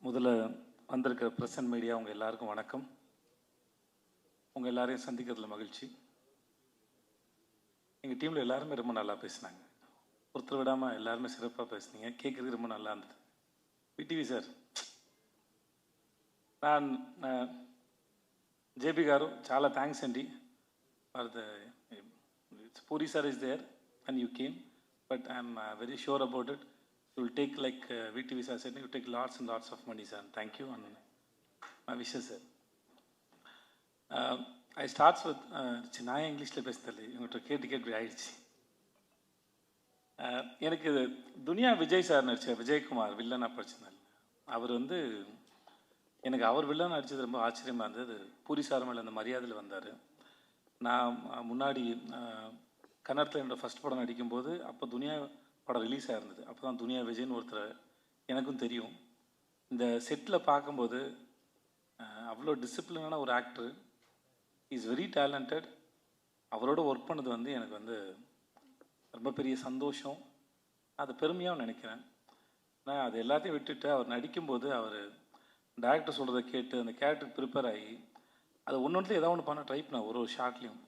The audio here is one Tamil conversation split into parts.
முதல்ல வந்திருக்கிற பிரஸ் அண்ட் மீடியா உங்கள் எல்லாருக்கும் வணக்கம். உங்கள் எல்லாரையும் சந்திக்கிறதுல மகிழ்ச்சி. எங்கள் டீமில் எல்லாருமே ரொம்ப நல்லா பேசினாங்க. ஒருத்தர் விடாமல் எல்லாருமே சிறப்பாக பேசுனீங்க. கேட்குறதுக்கு ரொம்ப நல்லா இருந்தது. విటివి సార్, நான் జేపీ గారు చాలా థ్యాంక్స్ అండి for the Puri sir is there and you came, but I'm very sure about it. You will take, like VTV sir said, you take lots and lots of money, sir. Thank you and my wishes, sir. I starts with நான் இங்கிலீஷில் பேசுதல்ல இவங்கள்ட்ட கேட்டு ஆயிடுச்சு. எனக்கு துனியா விஜய் சார் நடித்த விஜயகுமார் வில்லனாக படிச்சிருந்தாங்க. அவர் எனக்கு அவர் வில்லன் நடித்தது ரொம்ப ஆச்சரியமாக இருந்தது. பூரி சார் மேலே அந்த மரியாதையில் வந்தார். நான் முன்னாடி கன்னடத்தில் என்னோடய ஃபஸ்ட் படம் நடிக்கும்போது அப்போ துனியா படம் ரிலீஸ் ஆகிருந்தது. அப்போ தான் துனியா விஜய்னு ஒருத்தர் எனக்கும் தெரியும். இந்த செட்டில் பார்க்கும்போது அவ்வளோ டிசிப்ளினான ஒரு ஆக்டர், இஸ் வெரி டேலண்டட். அவரோட ஒர்க் பண்ணது எனக்கு ரொம்ப பெரிய சந்தோஷம். அது பெருமையாக நினைக்கிறேன். நான் அது எல்லாத்தையும் விட்டுட்டு அவர் நடிக்கும்போது அவர் டைரக்டர் சொல்கிறத கேட்டு அந்த கேரக்டருக்கு ப்ரிப்பேர் ஆகி அது ஒன்று ஏதாவது ஒன்று பண்ண ட்ரை பண்ணேன். ஒரு ஷார்ட்லேயும்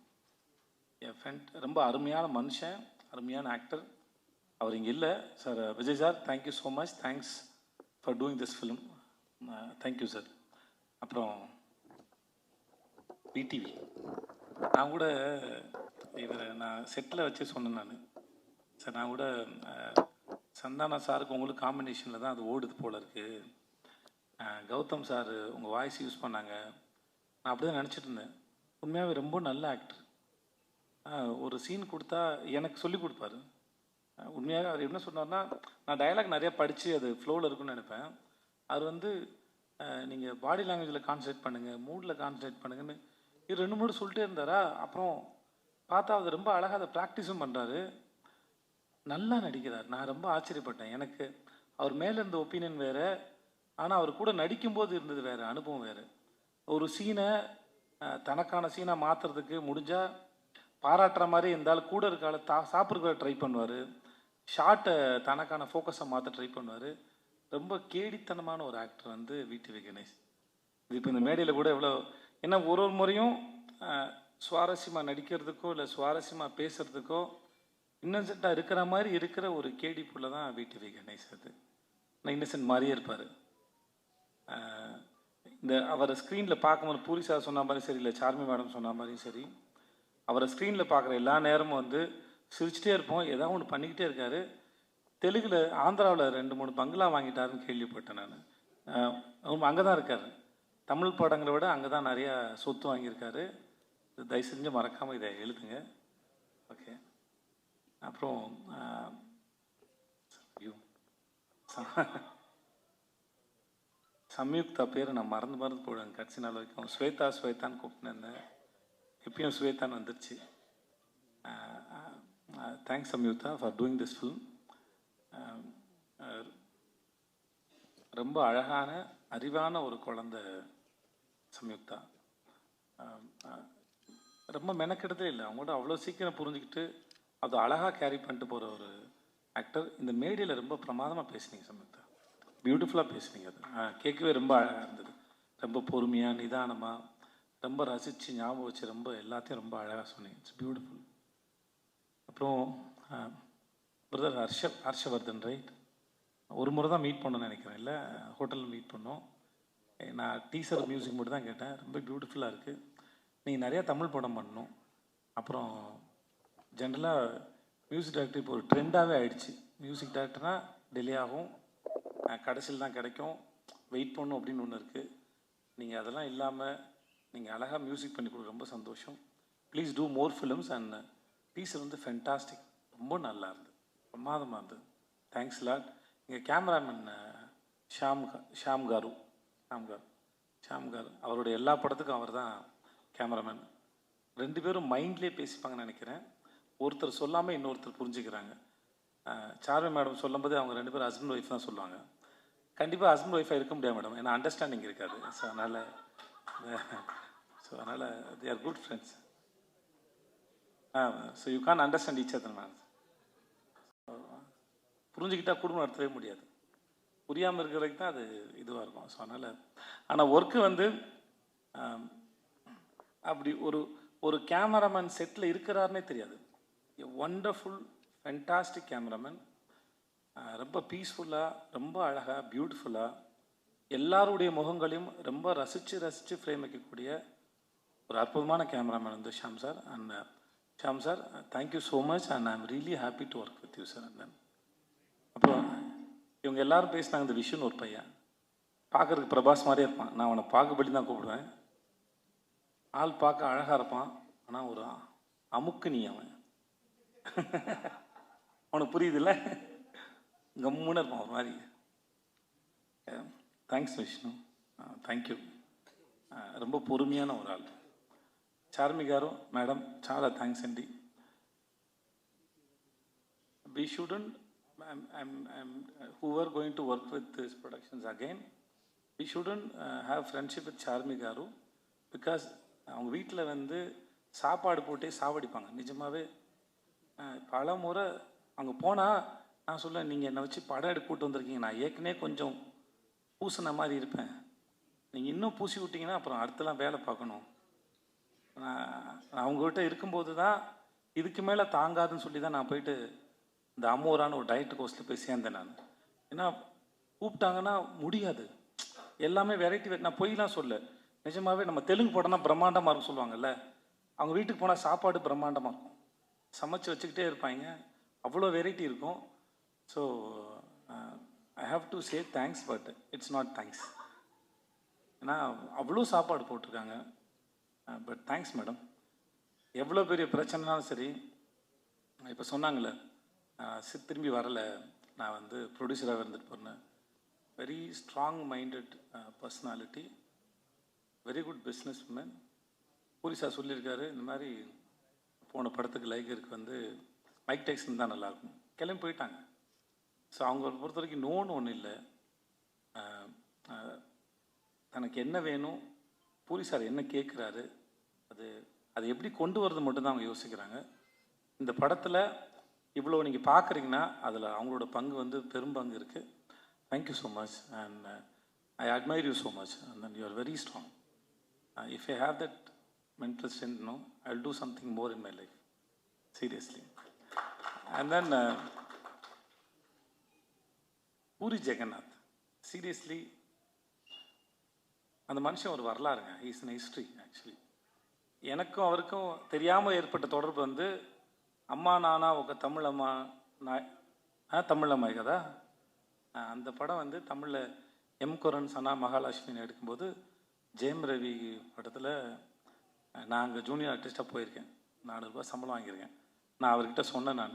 என் ஃப்ரெண்ட் ரொம்ப அருமையான மனுஷன், அருமையான ஆக்டர். அவர் இங்கே இல்லை sir. Vijay sir, thank you so much. Thanks for doing this film. Thank you sir. அப்புறம் விடிவி, நான் கூட நான் செட்டில் வச்சு சொன்னேன். சார் நான் கூட சந்தானா சாருக்கு உங்களுக்கு காம்பினேஷனில் தான் அது ஓடுது போல் இருக்குது. கௌதம் சார் உங்கள் வாய்ஸ் யூஸ் பண்ணாங்க. நான் அப்படி தான் நினச்சிட்டு இருந்தேன். உண்மையாகவே ரொம்ப நல்ல ஆக்டர். ஒரு சீன் கொடுத்தா எனக்கு சொல்லி கொடுப்பாரு. உண்மையாக அவர் என்ன சொன்னார்னா, நான் டயலாக் நிறையா படித்து அது ஃப்ளோவில் இருக்குன்னு நினைப்பேன். அவர் நீங்கள் பாடி லாங்குவேஜில் கான்சன்ட்ரேட் பண்ணுங்கள், மூடில் கான்சன்ட்ரேட் பண்ணுங்கன்னு இது 2-3 சொல்லிட்டே இருந்தாரா. அப்புறம் பார்த்தா அது ரொம்ப அழகாக அதை ப்ராக்டிஸும் பண்ணுறாரு, நல்லா நடிக்கிறார். நான் ரொம்ப ஆச்சரியப்பட்டேன். எனக்கு அவர் மேலே இருந்த ஒப்பீனியன் வேறு, ஆனால் அவர் கூட நடிக்கும்போது இருந்தது வேறு, அனுபவம் வேறு. ஒரு சீனை தனக்கான சீனாக மாற்றுறதுக்கு முடிஞ்சால் பாராட்டுற மாதிரி இருந்தாலும் கூட இருக்கால சாப்பிட்றதுக்கு ட்ரை பண்ணுவார். ஷார்ட்டை தனக்கான ஃபோக்கஸை மாற்ற ட்ரை பண்ணுவார். ரொம்ப கேடித்தனமான ஒரு ஆக்டர் விடிவி கணேஷ். இது இப்போ இந்த மேடையில் கூட எவ்வளோ ஏன்னா ஒரு முறையும் சுவாரஸ்யமாக நடிக்கிறதுக்கோ இல்லை சுவாரஸ்யமாக பேசுகிறதுக்கோ இன்னசென்ட்டாக இருக்கிற மாதிரி இருக்கிற ஒரு கேடி புள்ள தான் விடிவி கணேஷ். அது நான் இன்னசென்ட் மாதிரியே இருப்பார். இந்த அவரை ஸ்க்ரீனில் பார்க்கும்போது பூரி சார் சொன்ன மாதிரி சரி, இல்லை சார்மி மேடம் சொன்ன மாதிரியும் சரி, அவரை ஸ்க்ரீனில் பார்க்குற எல்லா நேரமும் சிரிச்சிட்டே இருப்போம். ஏதாவது ஒன்று பண்ணிக்கிட்டே இருக்கார். தெலுங்கில் ஆந்திராவில் 2-3 பங்களா வாங்கிட்டாருன்னு கேள்விப்பட்டேன் நான். அங்கே தான் இருக்கார். தமிழ் படங்களை விட அங்கே தான் நிறையா சொத்து வாங்கியிருக்காரு. தயவு செஞ்சு மறக்காமல் இதை எழுதுங்க. ஓகே. அப்புறம் சம்யுக்தா பேர் நான் மறந்து போடுவேன் கடைசி நாள் வரைக்கும். ஸ்வேதான்னு கூப்பிட்டுருந்தேன். எப்பயும் ஸ்வேதான் வந்துருச்சு. Thanks Samyuktha for doing this film. ரொம்ப அழகான அறிவான ஒரு குழந்தை சம்யுக்தா. ரொம்ப மெனக்கெடுதே இல்லை. அவங்களோட அவ்வளோ சீக்கிரம் புரிஞ்சுக்கிட்டு அது அழகாக கேரி பண்ணிட்டு போகிற ஒரு ஆக்டர். இந்த மேடையில் ரொம்ப பிரமாதமாக பேசுனீங்க சம்யுக்தா, பியூட்டிஃபுல்லாக பேசுனீங்க. அது கேட்கவே ரொம்ப அழகாக இருந்தது. ரொம்ப பொறுமையாக நிதானமாக ரொம்ப ரசித்து ஞாபகம் வச்சு ரொம்ப எல்லாத்தையும் ரொம்ப அழகாக சொன்னீங்க. It's beautiful. அப்புறம் பிரதர் ஹர்ஷவர்தன், ரைட்? ஒரு முறை தான் மீட் பண்ணணும்னு நினைக்கிறேன், இல்லை ஹோட்டலில் மீட் பண்ணோம். நான் டீசர் மியூசிக் மட்டும் தான் கேட்டேன். ரொம்ப பியூட்டிஃபுல்லாக இருக்குது. நீங்கள் நிறையா தமிழ் படம் பண்ணணும். அப்புறம் ஜென்ரலாக மியூசிக் டைரக்டர் இப்போ ஒரு ட்ரெண்டாகவே ஆகிடுச்சு. மியூசிக் டைரக்டர்னால் டிலே ஆகும், கடைசியில் தான் கிடைக்கும், வெயிட் பண்ணணும் அப்படின்னு ஒன்று இருக்குது. நீங்கள் அதெல்லாம் இல்லாமல் நீங்கள் அழகாக மியூசிக் பண்ணி கொடுக்க ரொம்ப சந்தோஷம். Please do more films. And teaser fantastic, ரொம்ப நல்லா இருந்தது, பிரமாதமாக இருந்தது. Thanks lot. எங்கள் கேமராமேன் ஷாம் காரு அவருடைய எல்லா படத்துக்கும் அவர் தான் கேமராமேன். 2 பேரும் மைண்ட்லேயே பேசிப்பாங்கன்னு நினைக்கிறேன். ஒருத்தர் சொல்லாமல் இன்னொருத்தர் புரிஞ்சுக்கிறாங்க. சார்மி மேடம் சொல்லும்போது அவங்க 2 பேரும் ஹஸ்பண்ட் ஒய்ஃப் தான் சொல்லுவாங்க. கண்டிப்பாக ஹஸ்பண்ட் ஒய்ஃபாக இருக்க முடியாது மேடம், ஏன்னா அண்டர்ஸ்டாண்டிங் இருக்காது. ஸோ அதனால் they are good friends. So you can't understand each other, man. புரிஞ்சுக்கிட்டால் குடும்பம் நடத்தவே முடியாது. புரியாமல் இருக்கிற வரைக்கும் தான் அது இதுவாக இருக்கும். ஸோ அதனால் ஆனால் ஒர்க்கு வந்து அப்படி ஒரு ஒரு கேமராமேன் செட்டில் இருக்கிறாருன்னே தெரியாது. Wonderful fantastic cameraman. ரொம்ப பீஸ்ஃபுல்லாக, ரொம்ப அழகாக, பியூட்டிஃபுல்லாக எல்லாருடைய முகங்களையும் ரொம்ப ரசித்து ஃப்ரேம் வைக்கக்கூடிய ஒரு அற்புதமான கேமராமேன் வந்து Sham sir. And Sham sir, thank you so much and I am really happy to work with you sir. And then அப்புறம் இவங்க எல்லாரும் பேசினாங்க. இந்த விஷுன்னு ஒரு பையன் பார்க்குறதுக்கு பிரபாஸ் மாதிரியே இருப்பான். நான் அவனை பாகுபலி தான் கூப்பிடுவேன். ஆள் பார்க்க அழகாக இருப்பான், ஆனால் ஒரு அமுக்கு நீ அவன். அவனுக்கு புரியுதுல்ல, கம்முன்னு இருப்பான் ஒரு மாதிரி. Thanks Vishnu, thank you. ரொம்ப பொறுமையான ஒரு ஆள். చార్మి గారు, మేడం చాలా థ్యాంక్స్ అండి. We shouldn't, who are going to work with these productions again, we shouldn't have friendship with Charmi గారు because அவங்க வீட்டில் வந்து சாப்பாடு போட்டே சாவடிப்பாங்க. நிஜமாகவே பல முறை அங்கே போனால் நான் சொல்லுவேன், நீங்கள் என்னை வச்சு படம் எடுக்க கூட்டு வந்திருக்கீங்க, நான் ஏற்கனவே கொஞ்சம் பூசின மாதிரி இருப்பேன், நீங்கள் இன்னும் பூசி விட்டீங்கன்னா அப்புறம் அடுத்தலாம் வேலை பார்க்கணும். அவங்ககிட்ட இருக்கும்போது தான் இதுக்கு மேலே தாங்காதுன்னு சொல்லி தான் நான் போயிட்டு இந்த அமோரான ஒரு டயட் கோர்ஸில் போய் சேர்ந்தேன் நான். ஏன்னா கூப்பிட்டாங்கன்னா முடியாது, எல்லாமே வெரைட்டி. நான் பொய்லாம் சொல்ல, நிஜமாகவே நம்ம தெலுங்கு படம்னா பிரம்மாண்டமாக இருக்கும் சொல்லுவாங்கல்ல, அவங்க வீட்டுக்கு போனால் சாப்பாடு பிரம்மாண்டமாக இருக்கும், சமைச்சு வச்சுக்கிட்டே இருப்பாங்க, அவ்வளோ வெரைட்டி இருக்கும். So I have to say thanks, but it's not thanks. ஏன்னா அவ்வளோ சாப்பாடு போட்டிருக்காங்க. But thanks madam. எவ்வளோ பெரிய பிரச்சனைனாலும் சரி, இப்போ சொன்னாங்களே திரும்பி வரலை, நான் வந்து ப்ரொடியூசராக இருந்துட்டு போனேன். Very strong minded personality, very good business woman. Puri sir சொல்லியிருக்காரு, இந்த மாதிரி போன படத்துக்கு லைகருக்கு வந்து மைக் டைசன் தான் நல்லாயிருக்கும், கிளம்பி போயிட்டாங்க. ஸோ அவங்கள பொறுத்த வரைக்கும் நோன்னு ஒன்றும் இல்லை. தனக்கு என்ன வேணும், பூரி சார் என்ன கேட்குறாரு, அது எப்படி கொண்டு வரது மட்டும்தான் அவங்க யோசிக்கிறாங்க. இந்த படத்தில் இவ்வளோ நீங்கள் பார்க்குறீங்கன்னா அதில் அவங்களோட பங்கு வந்து பெரும்பங்கு இருக்குது. Thank you so much and I admire you so much and then you are very strong. If I have that mental strength, no, I'll do something more in my life, seriously. And then Puri Jagannath, seriously, அந்த மனுஷன் ஒரு வரலாறுங்க. He is an history actually. எனக்கும் அவருக்கும் தெரியாமல் ஏற்பட்ட தொடர்பு வந்து அம்மா நானா ఒక தமிழம்மா தமிழம்மாய் కదా. அந்த படம் வந்து தமிழில் எம் குரன் சனா மகாலட்சுமின்னு எடுக்கும்போது ஜெயம் ரவி படத்தில் நான் அங்கே ஜூனியர் ஆர்டிஸ்ட்டாக போயிருக்கேன். 4 ரூபா சம்பளம் வாங்கியிருக்கேன். நான் அவர்கிட்ட சொன்னேன், நான்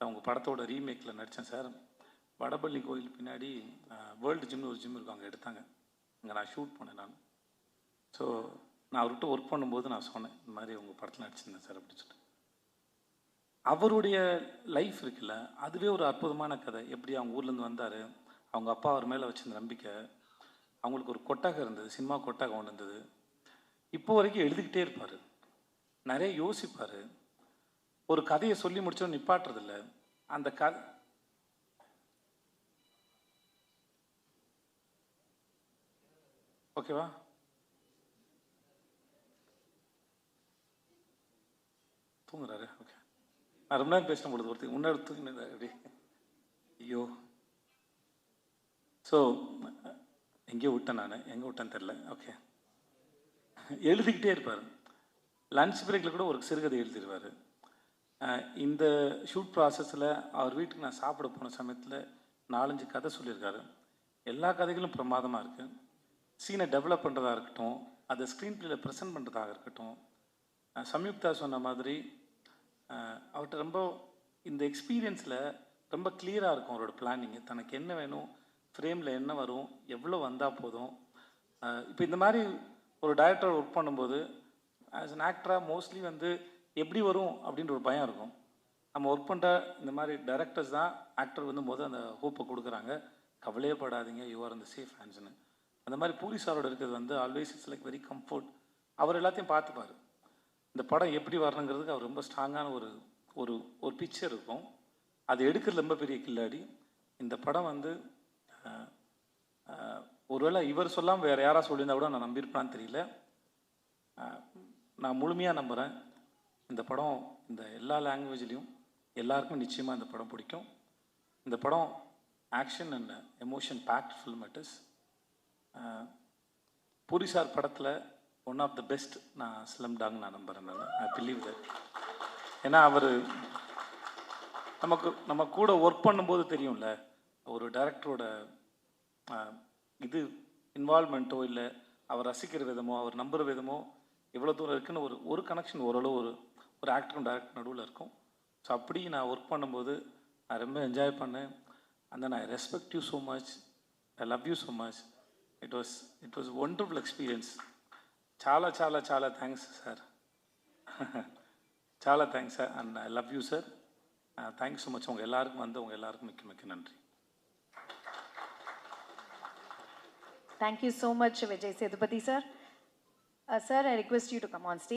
உங்கள் படத்தோட ரீமேக்கில் நடித்தேன் சார், வடபள்ளி கோயில் பின்னாடி வேர்ல்டு ஜிம்னு ஒரு ஜிம் இருக்கும், அங்கே எடுத்தாங்க, அங்கே நான் ஷூட் பண்ணேன் நான். ஸோ நான் அவர்கிட்ட ஒர்க் பண்ணும்போது நான் சொன்னேன், இந்த மாதிரி உங்கள் படத்தில் நடிச்சிருந்தேன் சார் அப்படின்னு சொல்லிட்டு. அவருடைய லைஃப் இருக்குல்ல, அதுவே ஒரு அற்புதமான கதை. எப்படி அவங்க ஊர்லேருந்து வந்தார், அவங்க அப்பா அவர் மேலே வச்சிருந்த நம்பிக்கை, அவங்களுக்கு ஒரு கொட்டகம் இருந்தது, சினிமா கொட்டகம் ஒன்று இருந்தது. இப்போ வரைக்கும் எழுதிக்கிட்டே இருப்பார், நிறைய யோசிப்பார், ஒரு கதையை சொல்லி முடிச்சோன்னு நிப்பாட்டுறதில்ல. அந்த கதை ஓகேவா, தூங்குறாரு. ஓகே, நான் ரொம்ப நேரம் பேசின பொழுது ஒருத்தர் முன்னாடி தூங்கினது அப்படி, ஐயோ. ஸோ எங்கேயோ விட்டேன், நான் எங்கே விட்டேன்னு தெரில. ஓகே, எழுதிக்கிட்டே இருப்பார். லன்ச் பிரேக்கில் கூட ஒரு சிறுகதை எழுதிடுவார். இந்த ஷூட் ப்ராசஸில் அவர் வீட்டுக்கு நான் சாப்பிட போன சமயத்தில் 4-5 கதை சொல்லியிருக்காரு. எல்லா கதைகளும் பிரமாதமாக இருக்குது. சீனை டெவலப் பண்ணுறதா இருக்கட்டும், அதை ஸ்க்ரீன் பிளேயில் ப்ரெசென்ட் பண்ணுறதாக இருக்கட்டும். சம்யுக்தா சொன்ன மாதிரி அவர்கிட்ட ரொம்ப இந்த எக்ஸ்பீரியன்ஸில் ரொம்ப கிளியராக இருக்கும் அவரோட பிளானிங்கு. தனக்கு என்ன வேணும், ஃப்ரேமில் என்ன வரும், எவ்வளோ வந்தால் போதும். இப்போ இந்த மாதிரி ஒரு டைரக்டர் ஒர்க் பண்ணும்போது ஆஸ் அன் ஆக்டராக மோஸ்ட்லி வந்து எப்படி வரும் அப்படின்ற ஒரு பயம் இருக்கும். நம்ம ஒர்க் பண்ணுற இந்த மாதிரி டைரக்டர்ஸ் தான் ஆக்டர் வந்து அந்த ஹோப்பை கொடுக்குறாங்க, கவலையே படாதீங்க, யூ ஆர் இந்த சேஃப் ஹேண்ட்ஸ்னு. அந்த மாதிரி பூரி சாரோட இருக்கிறது வந்து always it's like very comfort. அவர் எல்லாத்தையும் பார்த்துப்பார். இந்த படம் எப்படி வரணுங்கிறதுக்கு அவர் ரொம்ப ஸ்ட்ராங்கான ஒரு ஒரு ஒரு பிக்சர் இருக்கும். அது எடுக்கிறது ரொம்ப பெரிய கில்லாடி. இந்த படம் வந்து ஒருவேளை இவர் சொல்லாமல் வேறு யாராவது சொல்லியிருந்தா கூட நான் நம்பியிருப்பான்னு தெரியல. நான் முழுமையாக நம்புகிறேன் இந்த படம் இந்த எல்லா லாங்குவேஜ்லேயும் எல்லாருக்கும் நிச்சயமாக இந்த படம் பிடிக்கும். இந்த படம் action and emotion packed film it is. Puri sir படத்தில் ஒன் ஆஃப் த பெஸ்ட் நான் ஸ்லம் டாக் நான் நம்புகிறேன். I believe that. ஏன்னா அவர் நம்ம கூட ஒர்க் பண்ணும்போது தெரியும்ல, ஒரு டைரக்டரோட இது இன்வால்மெண்ட்டோ இல்லை அவர் ரசிக்கிற விதமோ அவர் நம்புகிற விதமோ எவ்வளோ தூரம் இருக்குன்னு ஒரு கனெக்ஷன் ஓரளவு ஒரு ஆக்டரும் டைரக்டர் நடுவில் இருக்கும். ஸோ அப்படி நான் ஒர்க் பண்ணும்போது நான் ரொம்ப என்ஜாய் பண்ணேன். And then I respect you so much, I love you so much. It was wonderful experience. చాలా చాలా చాలా థ్యాంక్స్ సార్. చాలా thanks sir and I love you sir. Thanks so much. உங்கள் எல்லாருக்கும் உங்கள் எல்லாருக்கும் மிக்க மிக்க நன்றி. Thank you so much, Vijay Sethupathi sir. Sir, I request you to come on stage.